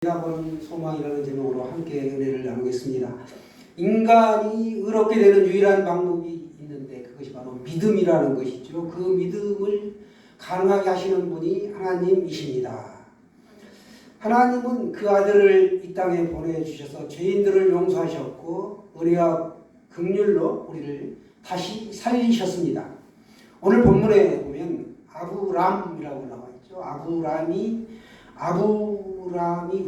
내가 보는 소망이라는 제목으로 함께 은혜를 나누겠습니다. 인간이 의롭게 되는 유일한 방법이 있는데 그것이 바로 믿음이라는 것이죠. 그 믿음을 가능하게 하시는 분이 하나님이십니다. 하나님은 그 아들을 이 땅에 보내주셔서 죄인들을 용서하셨고 은혜와 긍휼로 우리를 다시 살리셨습니다. 오늘 본문에 보면 아브람이라고 나와 있죠. 아브람이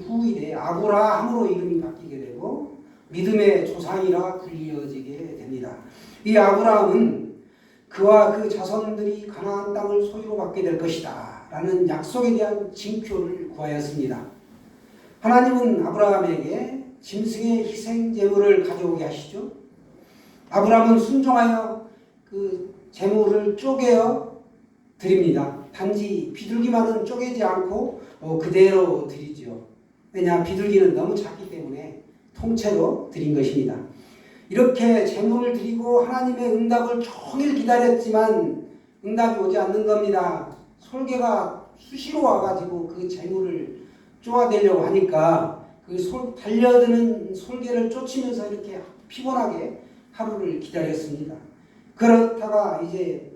후일에 아브라함으로 이름이 바뀌게 되고 믿음의 조상이라 불리어지게 됩니다. 이 아브라함은 그와 그 자손들이 가나안 땅을 소유로 받게 될 것이다 라는 약속에 대한 징표를 구하였습니다. 하나님은 아브라함에게 짐승의 희생 제물을 가져오게 하시죠. 아브라함은 순종하여 그 제물을 쪼개어 드립니다. 단지 비둘기만은 쪼개지 않고 그대로 드리죠. 왜냐, 비둘기는 너무 작기 때문에 통째로 드린 것입니다. 이렇게 제물을 드리고 하나님의 응답을 종일 기다렸지만 응답이 오지 않는 겁니다. 솔개가 수시로 와가지고 그 제물을 쪼아대려고 하니까 그 달려드는 솔개를 쫓으면서 이렇게 피곤하게 하루를 기다렸습니다. 그렇다가 이제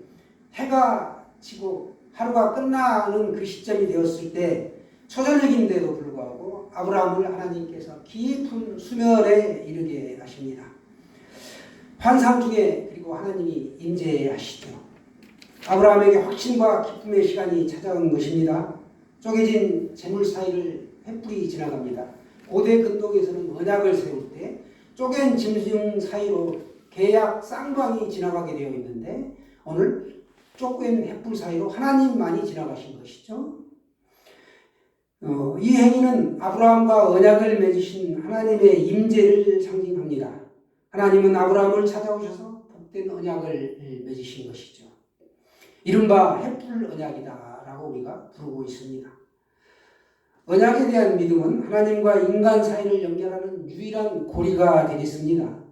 해가 지고 하루가 끝나는 그 시점이 되었을 때 초저녁인데도 불구하고 아브라함을 하나님께서 깊은 수면에 이르게 하십니다. 환상 중에 그리고 하나님이 임재하시죠. 아브라함에게 확신과 기쁨의 시간이 찾아온 것입니다. 쪼개진 재물 사이를 횃불이 지나갑니다. 고대 근동에서는 언약을 세울 때 쪼갠 짐승 사이로 계약 쌍방이 지나가게 되어 있는데 오늘 쪼갠 횃불 사이로 하나님만이 지나가신 것이죠. 이 행위는 아브라함과 언약을 맺으신 하나님의 임재를 상징합니다. 하나님은 아브라함을 찾아오셔서 복된 언약을 맺으신 것이죠. 이른바 횃불 언약이다라고 우리가 부르고 있습니다. 언약에 대한 믿음은 하나님과 인간 사이를 연결하는 유일한 고리가 되겠습니다.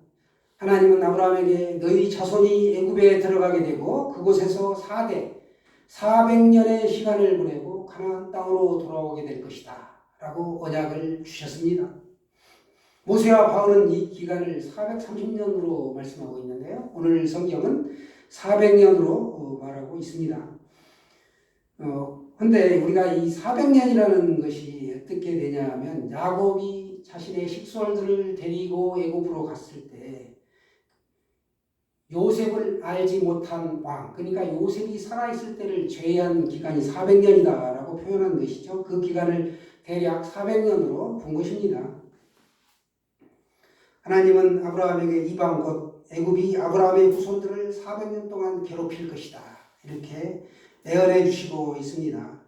하나님은 아브라함에게 너희 자손이 애굽에 들어가게 되고 그곳에서 400년의 시간을 보내고 가나안 땅으로 돌아오게 될 것이다 라고 언약을 주셨습니다. 모세와 바울은 이 기간을 430년으로 말씀하고 있는데요. 오늘 성경은 400년으로 말하고 있습니다. 근데 우리가 이 400년이라는 것이 어떻게 되냐면 야곱이 자신의 식솔들을 데리고 애굽으로 갔을 때 요셉을 알지 못한 왕, 그러니까 요셉이 살아있을 때를 제외한 기간이 400년이다라고 표현한 것이죠. 그 기간을 대략 400년으로 본 것입니다. 하나님은 아브라함에게 이방 곧 애굽이 아브라함의 후손들을 400년 동안 괴롭힐 것이다 이렇게 예언해 주시고 있습니다.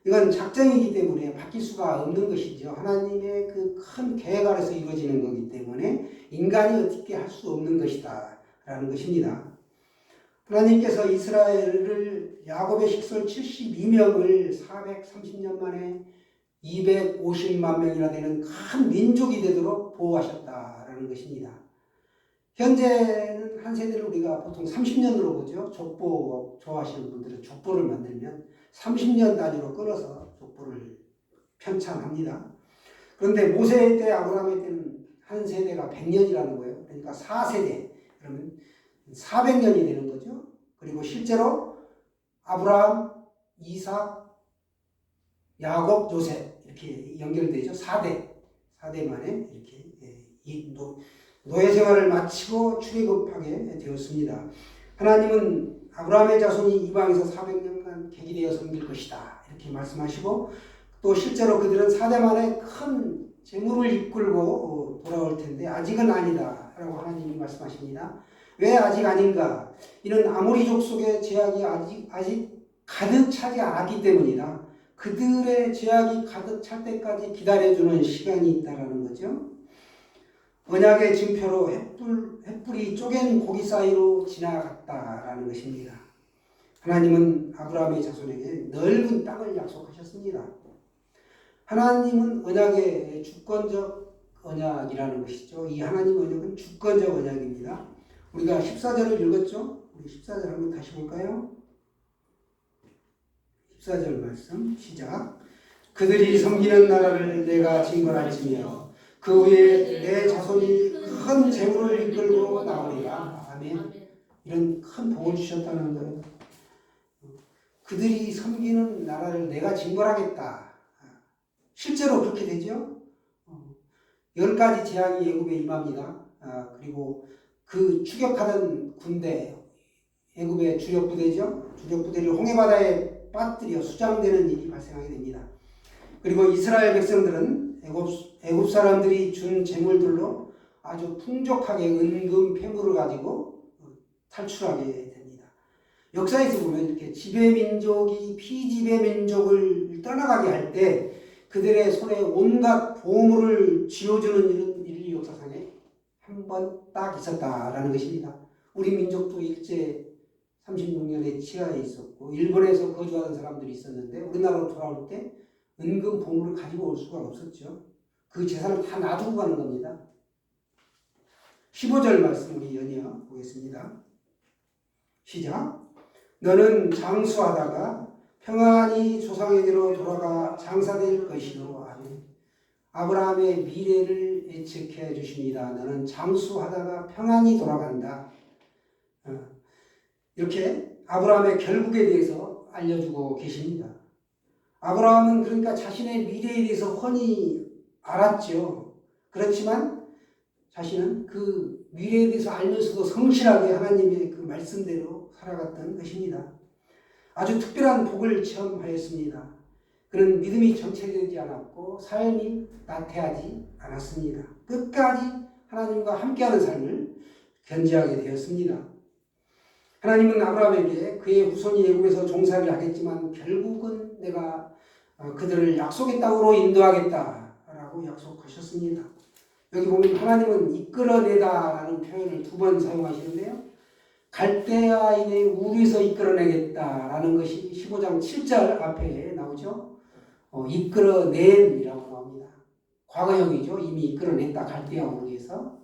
이건 작정이기 때문에 바뀔 수가 없는 것이죠. 하나님의 그 큰 계획 아래서 이루어지는 거기 때문에 인간이 어떻게 할 수 없는 것이다 라는 것입니다. 하나님께서 이스라엘을 야곱의 식솔 72명을 430년 만에 250만 명이나 되는 큰 민족이 되도록 보호하셨다라는 것입니다. 현재는 한 세대를 우리가 보통 30년으로 보죠. 족보 좋아하시는 분들은 족보를 만들면 30년 단위로 끊어서 족보를 편찬합니다. 그런데 모세 때 아브라함의 때는 한 세대가 100년이라는 거예요. 그러니까 4세대. 그러면 400년이 되는 거죠. 그리고 실제로 아브라함, 이삭, 야곱, 요셉 이렇게 연결되죠. 4대 만에 이렇게 노예 생활을 마치고 출애굽하게 되었습니다. 하나님은 아브라함의 자손이 이방에서 400년간 객이 되어 섬길 것이다 이렇게 말씀하시고 또 실제로 그들은 4대 만에 큰 재물을 이끌고 돌아올 텐데 아직은 아니다 라고 하나님이 말씀하십니다. 왜 아직 아닌가? 이는 아모리족 속의 죄악이 아직 가득 차지 않았기 때문이다. 그들의 죄악이 가득 찰 때까지 기다려주는 시간이 있다는 거죠. 언약의 징표로 횃불이 쪼갠 고기 사이로 지나갔다라는 것입니다. 하나님은 아브라함의 자손에게 넓은 땅을 약속하셨습니다. 하나님은 언약의 주권적 언약이라는 것이죠. 이 하나님 언약은 주권적 언약입니다. 우리가 14절을 읽었죠? 우리 14절 한번 다시 볼까요? 14절 말씀 시작. 그들이 섬기는 나라를 내가 징벌할지며 그 후에 내 자손이 큰 재물을 이끌고 나오리라. 아멘. 이런 큰 복을 주셨다는 거예요. 그들이 섬기는 나라를 내가 징벌하겠다. 실제로 그렇게 되죠. 10가지 재앙이 애굽에 임합니다. 그리고 그 추격하던 군대, 애굽의 주력 부대죠. 주력 부대를 홍해바다에 빠뜨려 수장되는 일이 발생하게 됩니다. 그리고 이스라엘 백성들은 애굽 사람들이 준 재물들로 아주 풍족하게 은금 폐물을 가지고 탈출하게 됩니다. 역사에서 보면 이렇게 지배민족이 피지배민족을 떠나가게 할 때 그들의 손에 온갖 보물을 쥐어주는 일은 인류 역사상에 한 번 딱 있었다라는 것입니다. 우리 민족도 일제 36년에 치하에 있었고 일본에서 거주하는 사람들이 있었는데 우리나라로 돌아올 때 은근 보물을 가지고 올 수가 없었죠. 그 재산을 다 놔두고 가는 겁니다. 15절 말씀 우리 연이어 보겠습니다. 시작. 너는 장수하다가 평안히 조상에게로 돌아가 장사될 것이요. 아멘. 아브라함의 미래를 예측해 주십니다. 너는 장수하다가 평안히 돌아간다. 이렇게 아브라함의 결국에 대해서 알려주고 계십니다. 아브라함은 그러니까 자신의 미래에 대해서 훤히 알았죠. 그렇지만 자신은 그 미래에 대해서 알면서도 성실하게 하나님의 그 말씀대로 살아갔던 것입니다. 아주 특별한 복을 체험하였습니다. 그는 믿음이 정체되지 않았고 삶이 나태하지 않았습니다. 끝까지 하나님과 함께하는 삶을 견지하게 되었습니다. 하나님은 아브라함에게 그의 후손이 애굽에서 종살이를 하겠지만 결국은 내가 그들을 약속의 땅으로 인도하겠다라고 약속하셨습니다. 여기 보면 하나님은 이끌어내다라는 표현을 2번 사용하시는데요. 갈대아인의 우리에서 이끌어내겠다라는 것이 15장 7절 앞에 나오죠. 이끌어낸이라고 나옵니다. 과거형이죠. 이미 이끌어냈다. 갈대아 우리에서.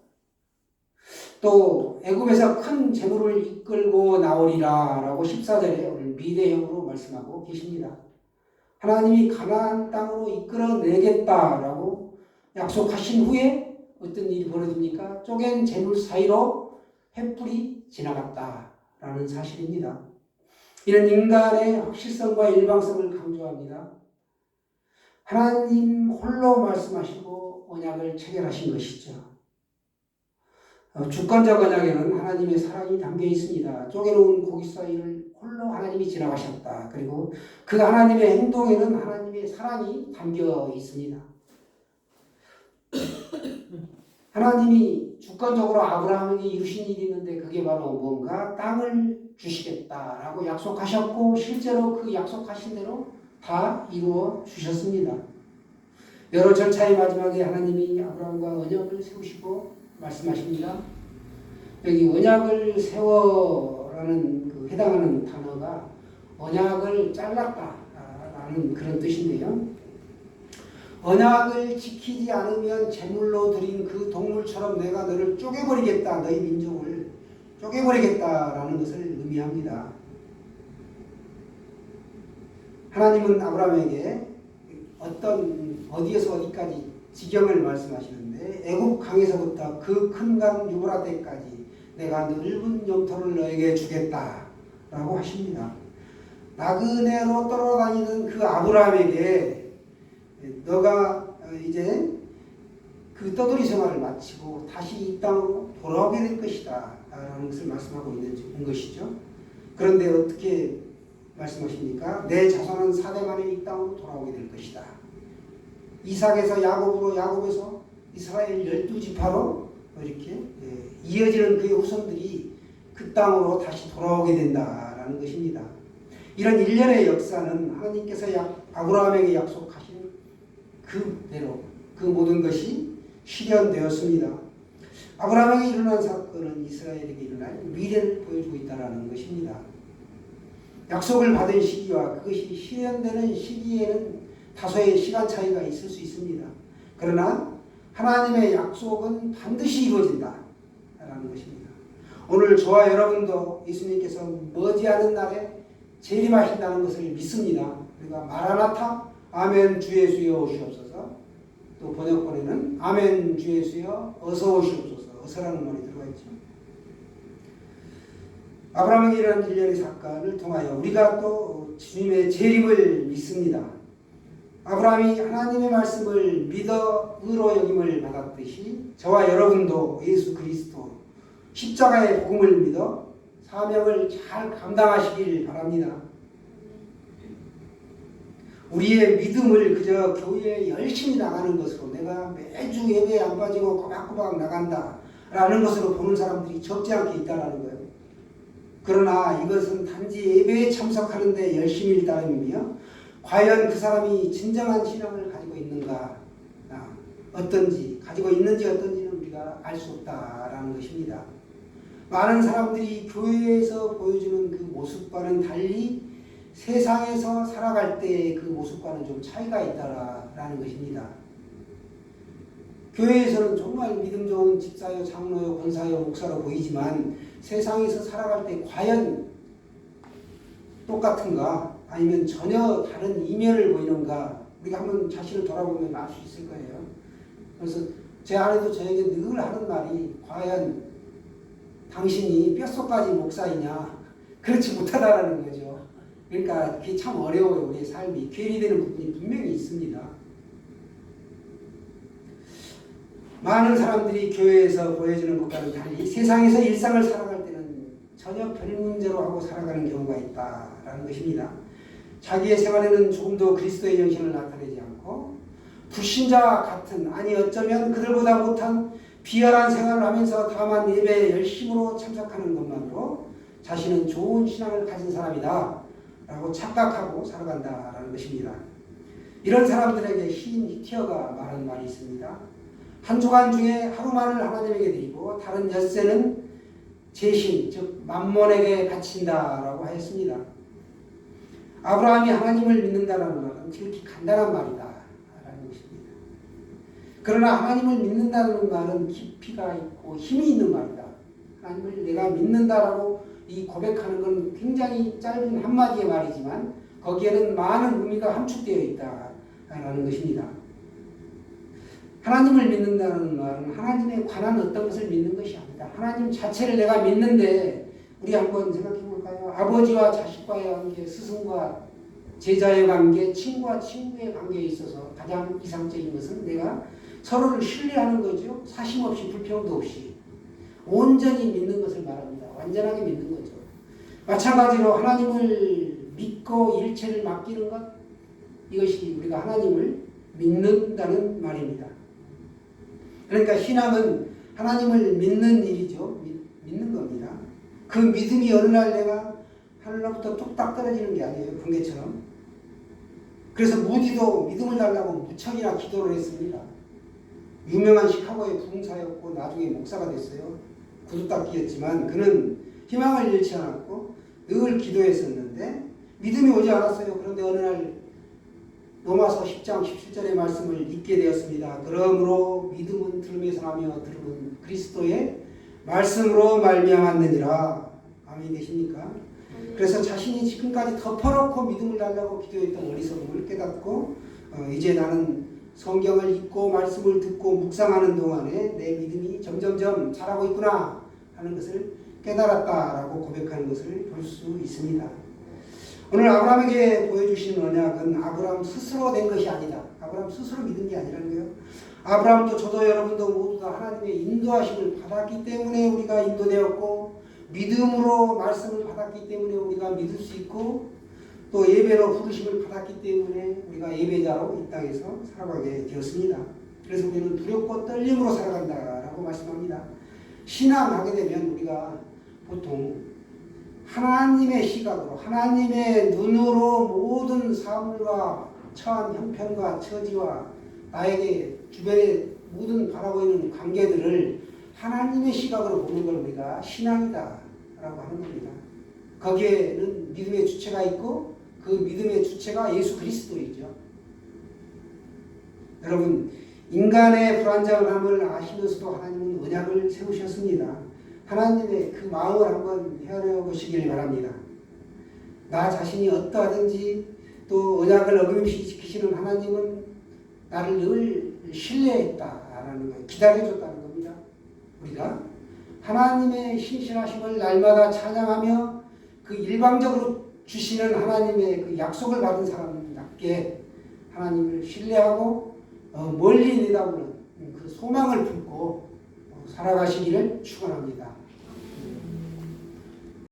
또 애굽에서 큰 재물을 이끌고 나오리라 라고 14절에 오늘 미래형으로 말씀하고 계십니다. 하나님이 가나안 땅으로 이끌어내겠다라고 약속하신 후에 어떤 일이 벌어집니까? 쪼갠 재물 사이로 횃불이 지나갔다라는 사실입니다. 이는 인간의 확실성과 일방성을 강조합니다. 하나님 홀로 말씀하시고 언약을 체결하신 것이죠. 주권적 언약에는 하나님의 사랑이 담겨 있습니다. 쪼개놓은 고기 사이를 홀로 하나님이 지나가셨다. 그리고 그 하나님의 행동에는 하나님의 사랑이 담겨 있습니다. 하나님이 주권적으로 아브라함에게 이루신 일이 있는데 그게 바로 뭔가 땅을 주시겠다라고 약속하셨고 실제로 그 약속하신 대로 다 이루어 주셨습니다. 여러 절차의 마지막에 하나님이 아브라함과 언약을 세우시고 말씀하십니다. 여기 언약을 세워라는 그 해당하는 단어가 언약을 잘랐다라는 그런 뜻인데요. 언약을 지키지 않으면 제물로 드린 그 동물처럼 내가 너를 쪼개버리겠다. 너희 민족을 쪼개버리겠다라는 것을 의미합니다. 하나님은 아브라함에게 어디에서 어디까지 지경을 말씀하시는데 애굽 강에서부터 그 큰 강 유브라데까지 내가 넓은 영토를 너에게 주겠다라고 하십니다. 나그네로 떠돌아다니는 그 아브라함에게 너가 이제 그 떠돌이 생활을 마치고 다시 이 땅으로 돌아오게 될 것이다 라는 것을 말씀하고 있는 것이죠. 그런데 어떻게 말씀하십니까? 내 자손은 4대 만에 이 땅으로 돌아오게 될 것이다. 이삭에서 야곱으로, 야곱에서 이스라엘 12지파로 이렇게 이어지는 그의 후손들이 그 땅으로 다시 돌아오게 된다라는 것입니다. 이런 일련의 역사는 하나님께서 아브라함에게 약속하신 그대로 그 모든 것이 실현되었습니다. 아브라함에게 일어난 사건은 이스라엘에게 일어날 미래를 보여주고 있다는 것입니다. 약속을 받은 시기와 그것이 실현되는 시기에는 다소의 시간 차이가 있을 수 있습니다. 그러나 하나님의 약속은 반드시 이루어진다라는 것입니다. 오늘 저와 여러분도 예수님께서 머지않은 날에 재림하신다는 것을 믿습니다. 우리가 마라나타 아멘 주 예수여 오시옵소서. 또 번역본에는 아멘 주 예수여 어서 오시옵소서. 어서라는 말이 들어가 있죠. 아브라함에게 일어난 일련의 사건을 통하여 우리가 또 주님의 재림을 믿습니다. 아브라함이 하나님의 말씀을 믿어 의로 여김을 받았듯이 저와 여러분도 예수 그리스도 십자가의 복음을 믿어 사명을 잘 감당하시길 바랍니다. 우리의 믿음을 그저 교회에 열심히 나가는 것으로 내가 매주 예배에 안 빠지고 꼬박꼬박 나간다 라는 것으로 보는 사람들이 적지 않게 있다는 거예요. 그러나 이것은 단지 예배에 참석하는 데 열심일 따름이며 과연 그 사람이 진정한 신앙을 가지고 있는가 어떤지 가지고 있는지 어떤지는 우리가 알 수 없다라는 것입니다. 많은 사람들이 교회에서 보여주는 그 모습과는 달리 세상에서 살아갈 때 그 모습과는 좀 차이가 있다라는 것입니다. 교회에서는 정말 믿음 좋은 집사요, 장로요, 권사요, 목사로 보이지만 세상에서 살아갈 때 과연 똑같은가 아니면 전혀 다른 이면을 보이는가 우리가 한번 자신을 돌아보면 알 수 있을 거예요. 그래서 제 아내도 저에게 늘 하는 말이 과연 당신이 뼛속까지 목사이냐 그렇지 못하다라는 거죠. 그러니까 그게 참 어려워요. 우리의 삶이 괴리되는 부분이 분명히 있습니다. 많은 사람들이 교회에서 보여주는 것과는 달리 세상에서 일상을 살아갈 때는 전혀 별 문제로 하고 살아가는 경우가 있다라는 것입니다. 자기의 생활에는 조금 더 그리스도의 정신을 나타내지 않고 불신자와 같은 아니 어쩌면 그들보다 못한 비열한 생활을 하면서 다만 예배에 열심으로 참석하는 것만으로 자신은 좋은 신앙을 가진 사람이다 라고 착각하고 살아간다라는 것입니다. 이런 사람들에게 시인 히티어가 말한 말이 있습니다. 한 주간 중에 하루만을 하나님에게 드리고 다른 엿새는 제신 즉 만몬에게 바친다라고 하였습니다. 아브라함이 하나님을 믿는다는 말은 지극히 간단한 말이다 라는 것입니다. 그러나 하나님을 믿는다는 말은 깊이가 있고 힘이 있는 말이다. 하나님을 내가 믿는다라고 이 고백하는 건 굉장히 짧은 한마디의 말이지만 거기에는 많은 의미가 함축되어 있다라는 것입니다. 하나님을 믿는다는 말은 하나님에 관한 어떤 것을 믿는 것이 아니다. 하나님 자체를 내가 믿는데 우리 한번 생각해 볼까요? 아버지와 자식과의 관계, 스승과 제자의 관계, 친구와 친구의 관계에 있어서 가장 이상적인 것은 내가 서로를 신뢰하는 거죠. 사심 없이 불평도 없이 온전히 믿는 것을 말합니다. 완전하게 믿는 거죠. 마찬가지로 하나님을 믿고 일체를 맡기는 것 이것이 우리가 하나님을 믿는다는 말입니다. 그러니까 신앙은 하나님을 믿는 일이죠. 믿는 겁니다. 그 믿음이 어느 날 내가 하늘로부터 뚝딱 떨어지는 게 아니에요. 번개처럼. 그래서 무디도 믿음을 달라고 무척이나 기도를 했습니다. 유명한 시카고의 부흥사였고 나중에 목사가 됐어요. 구두닦이였지만 그는 희망을 잃지 않았고 늘 기도했었는데 믿음이 오지 않았어요. 그런데 어느 날 로마서 10장 17절의 말씀을 읽게 되었습니다. 그러므로 믿음은 들음에서 나며 들음은 그리스도의 말씀으로 말미암았느니라. 아멘 되십니까? 그래서 자신이 지금까지 덮어놓고 믿음을 달라고 기도했던 어리석음을 깨닫고 이제 나는 성경을 읽고 말씀을 듣고 묵상하는 동안에 내 믿음이 점점점 자라고 있구나 하는 것을 깨달았다라고 고백하는 것을 볼 수 있습니다. 오늘 아브라함에게 보여주신 언약은 아브라함 스스로 된 것이 아니다. 아브라함 스스로 믿은 게 아니라는 거예요. 아브라함도 저도 여러분도 모두 다 하나님의 인도하심을 받았기 때문에 우리가 인도되었고 믿음으로 말씀을 받았기 때문에 우리가 믿을 수 있고 또 예배로 부르심을 받았기 때문에 우리가 예배자로 이 땅에서 살아가게 되었습니다. 그래서 우리는 두렵고 떨림으로 살아간다라고 말씀합니다. 신앙하게 되면 우리가 보통 하나님의 시각으로 하나님의 눈으로 모든 사물과 처한 형편과 처지와 나에게 주변에 모든 바라보이는 관계들을 하나님의 시각으로 보는 걸 우리가 신앙이다 라고 하는 겁니다. 거기에는 믿음의 주체가 있고 그 믿음의 주체가 예수 그리스도이죠. 여러분 인간의 불완전함을 아시면서도 하나님은 언약을 세우셨습니다. 하나님의 그 마음을 한번 헤아려 보시길 바랍니다. 나 자신이 어떠하든지 또 언약을 어김없이 지키시는 하나님은 나를 늘 신뢰했다라는 거예요. 기다려줬다는 겁니다. 우리가 하나님의 신실하심을 날마다 찬양하며 그 일방적으로 주시는 하나님의 그 약속을 받은 사람답게 하나님을 신뢰하고 멀리 내다보는 그 소망을 품고 살아가시기를 축원합니다.